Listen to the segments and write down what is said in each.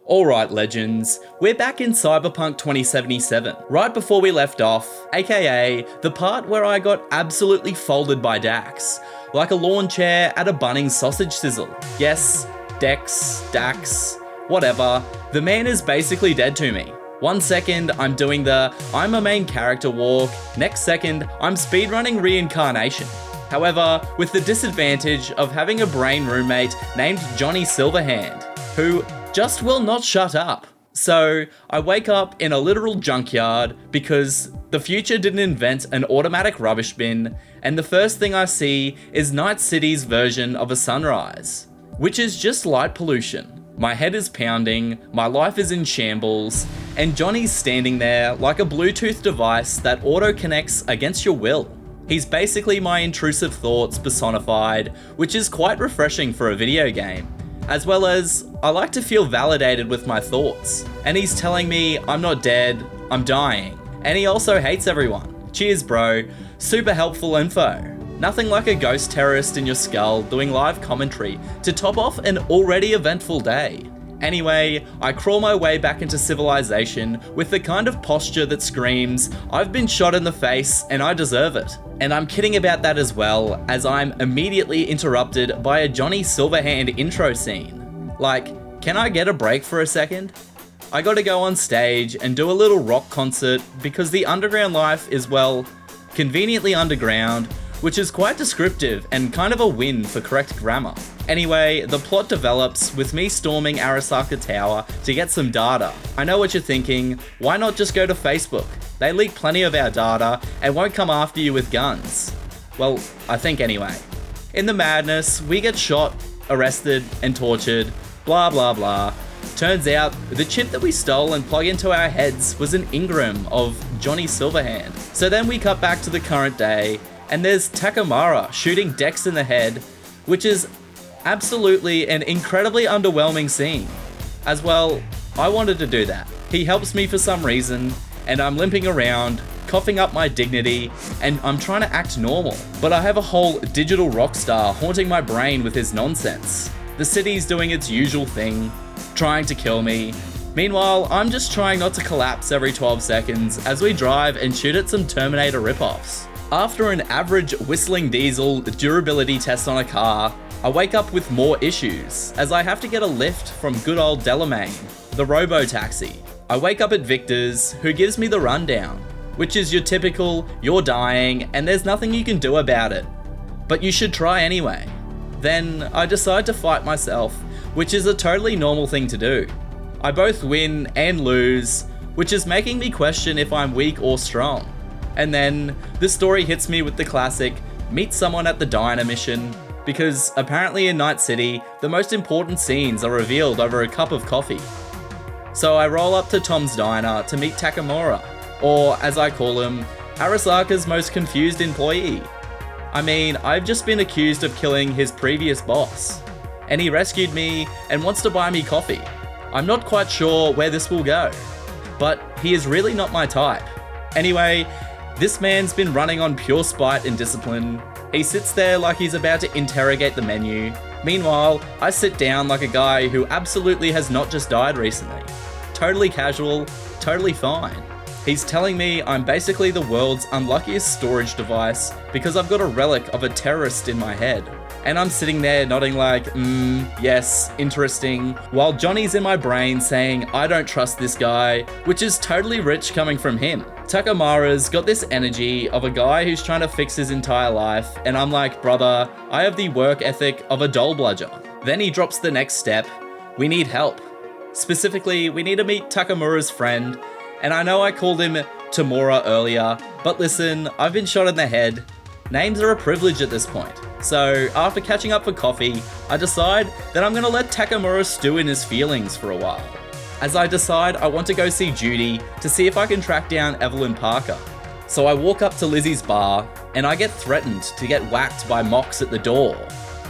Alright legends, we're back in Cyberpunk 2077, right before we left off, aka the part where I got absolutely folded by Dax, like a lawn chair at a Bunnings sausage sizzle. Yes, Dax, whatever, the man is basically dead to me. 1 second I'm doing the I'm a main character walk, next second I'm speedrunning reincarnation. However, with the disadvantage of having a brain roommate named Johnny Silverhand, who just will not shut up. So I wake up in a literal junkyard because the future didn't invent an automatic rubbish bin, and the first thing I see is Night City's version of a sunrise, which is just light pollution. My head is pounding, my life is in shambles, and Johnny's standing there like a Bluetooth device that auto-connects against your will. He's basically my intrusive thoughts personified, which is quite refreshing for a video game. As well as, I like to feel validated with my thoughts. And he's telling me I'm not dead, I'm dying. And he also hates everyone. Cheers bro, super helpful info. Nothing like a ghost terrorist in your skull doing live commentary to top off an already eventful day. Anyway, I crawl my way back into civilization with the kind of posture that screams, I've been shot in the face and I deserve it. And I'm kidding about that as well, as I'm immediately interrupted by a Johnny Silverhand intro scene. Like, can I get a break for a second? I gotta go on stage and do a little rock concert because the underground life is, well, conveniently underground, which is quite descriptive and kind of a win for correct grammar. Anyway, the plot develops with me storming Arasaka Tower to get some data. I know what you're thinking, why not just go to Facebook? They leak plenty of our data and won't come after you with guns. Well, I think anyway. In the madness, we get shot, arrested, and tortured, blah blah blah. Turns out, the chip that we stole and plug into our heads was an Ingram of Johnny Silverhand. So then we cut back to the current day, and there's Takamura shooting Dex in the head, which is absolutely an incredibly underwhelming scene. As well, I wanted to do that. He helps me for some reason, and I'm limping around, coughing up my dignity, and I'm trying to act normal. But I have a whole digital rock star haunting my brain with his nonsense. The city's doing its usual thing, trying to kill me. Meanwhile, I'm just trying not to collapse every 12 seconds as we drive and shoot at some Terminator ripoffs. After an average whistling diesel durability test on a car, I wake up with more issues, as I have to get a lift from good old Delamain, the robo-taxi. I wake up at Victor's, who gives me the rundown, which is your typical, you're dying and there's nothing you can do about it, but you should try anyway. Then I decide to fight myself, which is a totally normal thing to do. I both win and lose, which is making me question if I'm weak or strong. And then the story hits me with the classic, meet someone at the diner mission, because apparently in Night City, the most important scenes are revealed over a cup of coffee. So I roll up to Tom's diner to meet Takamura, or as I call him, Arasaka's most confused employee. I mean, I've just been accused of killing his previous boss, and he rescued me and wants to buy me coffee. I'm not quite sure where this will go, but he is really not my type. Anyway, this man's been running on pure spite and discipline. He sits there like he's about to interrogate the menu. Meanwhile, I sit down like a guy who absolutely has not just died recently. Totally casual, totally fine. He's telling me I'm basically the world's unluckiest storage device because I've got a relic of a terrorist in my head. And I'm sitting there nodding like, yes, interesting, while Johnny's in my brain saying I don't trust this guy, which is totally rich coming from him. Takamura's got this energy of a guy who's trying to fix his entire life, and I'm like, brother, I have the work ethic of a doll bludger. Then he drops the next step, we need help. Specifically, we need to meet Takamura's friend, and I know I called him Tamura earlier, but listen, I've been shot in the head. Names are a privilege at this point. So after catching up for coffee, I decide that I'm gonna let Takamura stew in his feelings for a while. As I decide I want to go see Judy to see if I can track down Evelyn Parker. So I walk up to Lizzie's bar and I get threatened to get whacked by mocks at the door,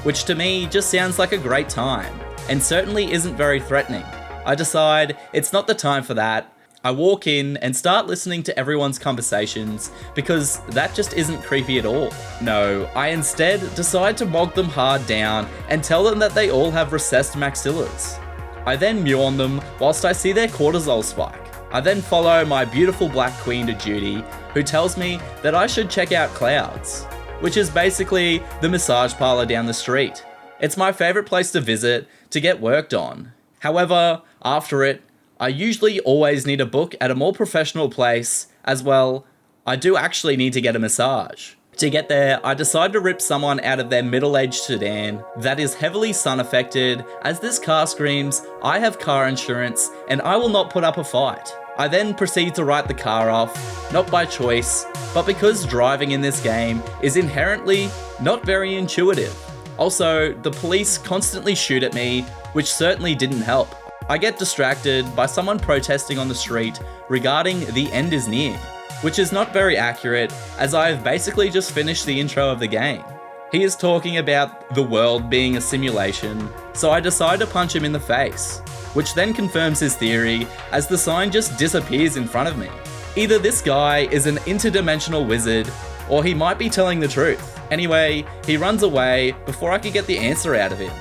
which to me just sounds like a great time and certainly isn't very threatening. I decide it's not the time for that. I walk in and start listening to everyone's conversations because that just isn't creepy at all. No, I instead decide to mog them hard down and tell them that they all have recessed maxillas. I then mew on them whilst I see their cortisol spike. I then follow my beautiful black queen to duty, who tells me that I should check out Clouds, which is basically the massage parlor down the street. It's my favourite place to visit to get worked on. However, after it, I usually always need a book at a more professional place, as well, I do actually need to get a massage. To get there, I decide to rip someone out of their middle-aged sedan that is heavily sun-affected, as this car screams, "I have car insurance and I will not put up a fight." I then proceed to write the car off, not by choice, but because driving in this game is inherently not very intuitive. Also, the police constantly shoot at me, which certainly didn't help. I get distracted by someone protesting on the street regarding the end is near, which is not very accurate, as I have basically just finished the intro of the game. He is talking about the world being a simulation, so I decide to punch him in the face, which then confirms his theory as the sign just disappears in front of me. Either this guy is an interdimensional wizard, or he might be telling the truth. Anyway, he runs away before I could get the answer out of him.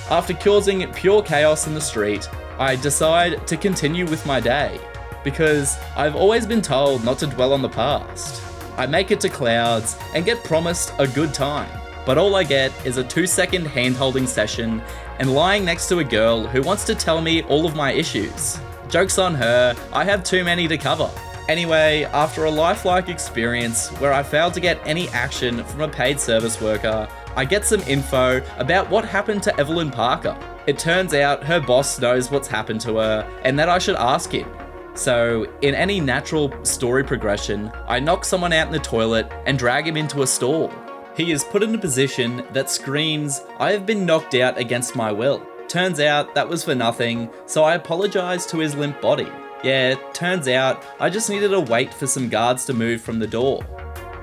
After causing pure chaos in the street, I decide to continue with my day, because I've always been told not to dwell on the past. I make it to Clouds and get promised a good time, but all I get is a 2-second hand-holding session and lying next to a girl who wants to tell me all of my issues. Joke's on her, I have too many to cover. Anyway, after a lifelike experience where I failed to get any action from a paid service worker, I get some info about what happened to Evelyn Parker. It turns out her boss knows what's happened to her and that I should ask him. So, in any natural story progression, I knock someone out in the toilet and drag him into a stall. He is put in a position that screams, "I have been knocked out against my will." Turns out that was for nothing, so I apologise to his limp body. Yeah, turns out I just needed to wait for some guards to move from the door.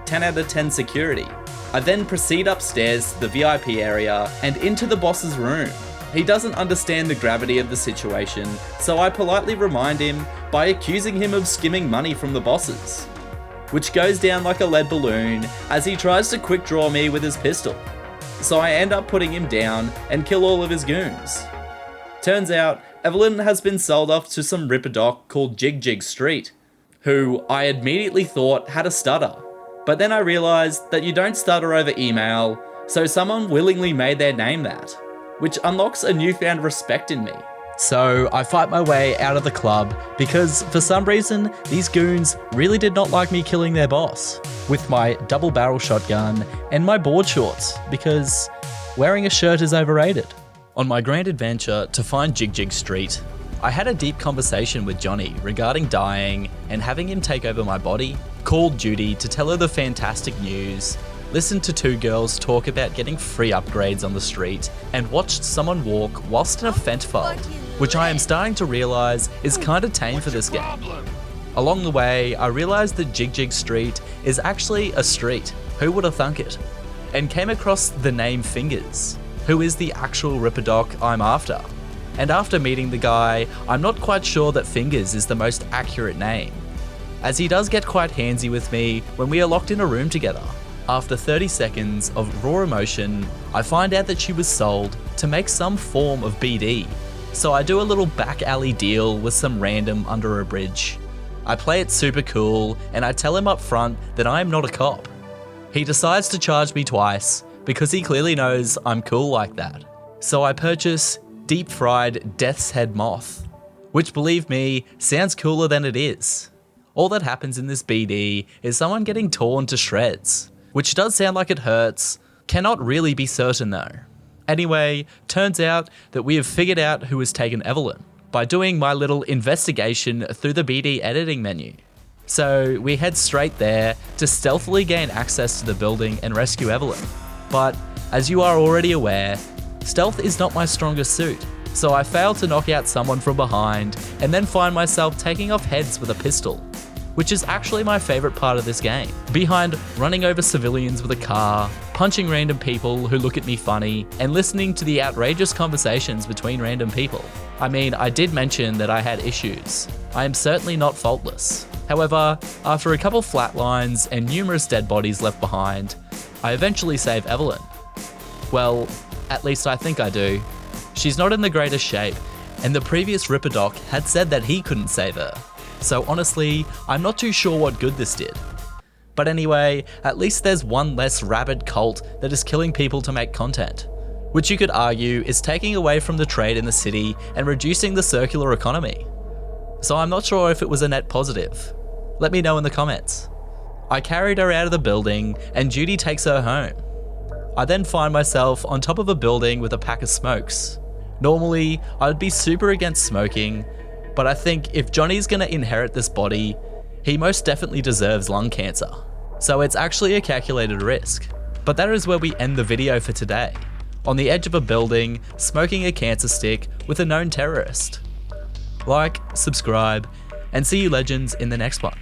10 out of 10 security. I then proceed upstairs to the VIP area and into the boss's room. He doesn't understand the gravity of the situation, so I politely remind him by accusing him of skimming money from the bosses, which goes down like a lead balloon as he tries to quick draw me with his pistol. So I end up putting him down and kill all of his goons. Turns out, Evelyn has been sold off to some ripperdoc called Jig Street, who I immediately thought had a stutter. But then I realised that you don't stutter over email, so someone willingly made their name that, which unlocks a newfound respect in me. So I fight my way out of the club because for some reason, these goons really did not like me killing their boss, with my double barrel shotgun and my board shorts, because wearing a shirt is overrated. On my grand adventure to find Jig Street, I had a deep conversation with Johnny regarding dying and having him take over my body, called Judy to tell her the fantastic news, listened to two girls talk about getting free upgrades on the street, and watched someone walk whilst in a fentfold, which I am starting to realise is kinda tame for this game. Along the way, I realised that Jig Street is actually a street, who would have thunk it, and came across the name Fingers, who is the actual ripperdoc I'm after. And after meeting the guy, I'm not quite sure that Fingers is the most accurate name, as he does get quite handsy with me when we are locked in a room together. After 30 seconds of raw emotion, I find out that she was sold to make some form of BD. So I do a little back alley deal with some random under a bridge. I play it super cool and I tell him up front that I am not a cop. He decides to charge me twice because he clearly knows I'm cool like that. So I purchase deep fried death's head moth, which believe me, sounds cooler than it is. All that happens in this BD is someone getting torn to shreds, which does sound like it hurts, cannot really be certain though. Anyway, turns out that we have figured out who has taken Evelyn by doing my little investigation through the BD editing menu. So we head straight there to stealthily gain access to the building and rescue Evelyn. But as you are already aware, stealth is not my strongest suit, so I fail to knock out someone from behind and then find myself taking off heads with a pistol, which is actually my favourite part of this game. Behind running over civilians with a car, punching random people who look at me funny, and listening to the outrageous conversations between random people. I mean, I did mention that I had issues. I am certainly not faultless. However, after a couple flatlines and numerous dead bodies left behind, I eventually save Evelyn. Well, at least I think I do. She's not in the greatest shape, and the previous Ripper Doc had said that he couldn't save her. So honestly, I'm not too sure what good this did. But anyway, at least there's one less rabid cult that is killing people to make content, which you could argue is taking away from the trade in the city and reducing the circular economy. So I'm not sure if it was a net positive. Let me know in the comments. I carried her out of the building and Judy takes her home. I then find myself on top of a building with a pack of smokes. Normally, I'd be super against smoking, but I think if Johnny's gonna inherit this body, he most definitely deserves lung cancer. So it's actually a calculated risk. But that is where we end the video for today. On the edge of a building, smoking a cancer stick with a known terrorist. Like, subscribe, and see you legends in the next one.